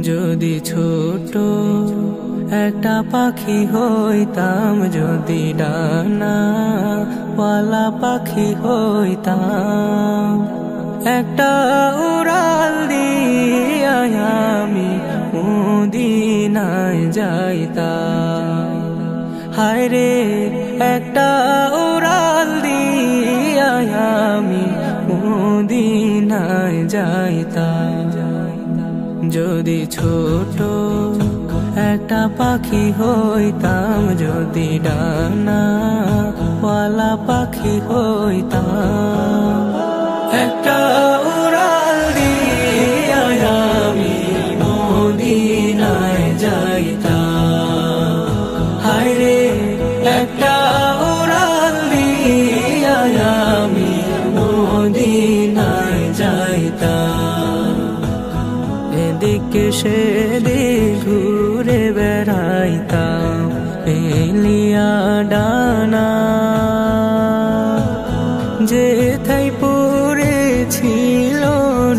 যদি ছোট একটা পাখি হইতাম, যদি ডানাওয়ালা পাখি হইতাম, একটা উড়াল দিয়া আমি মদিনায় যাইতাম। হায় রে একটা উড়াল দিয়া আমি মদিনায় যাইতাম। যদি ছোট একটা পাখি হইতাম, যদি ডানাওয়ালা পাখি হইতাম, একটা উড়াল দিয়া আমি মদিনায় যাইতাম। হায় রে একটা উড়াল দিয়া আমি মদিনায় যাইতাম। এদিকে সেদিক ঘুরে বেড়াইতাম পেলিয়া ডানা, যেথায় পড়েছিল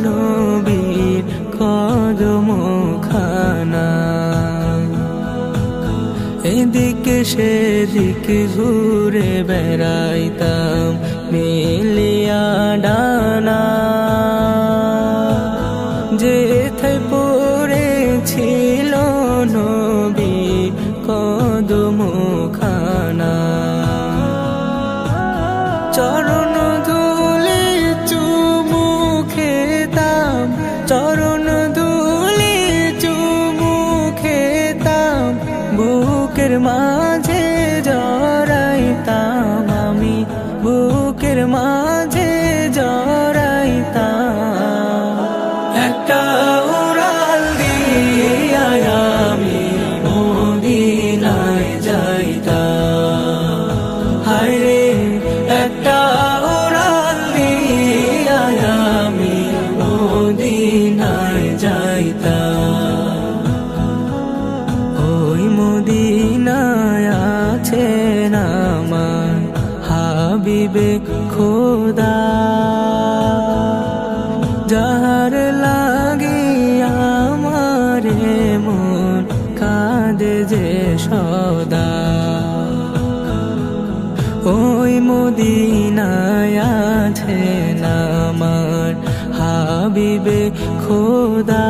নবীর কদমখানা। এদিকে সেদিকে ঘুরে বেড়াইতাম মেলিয়া ডানা, যেথায় পড়েছিল নবীর কদমখানা। চরণ ধুলি চুমু খেতাম, চরণ ধুলি চুমু খেতাম, বুকের মাঝে জড়াইতাম আমি, বুকের মাঝে জড়াইতাম। একটা উড়াল দিয়া আমি মদিনায় যাইতাম। হায় রে একটা উড়াল দিয়া আমি মদিনায় যাইতাম। ওই মদিনায় আছেন আমার হাবিবে খোদা, যাহার লাগি আমার মন কাঁদে যে সদা। ওই মদিনায় আছেন আমার হাবিবে খোদা,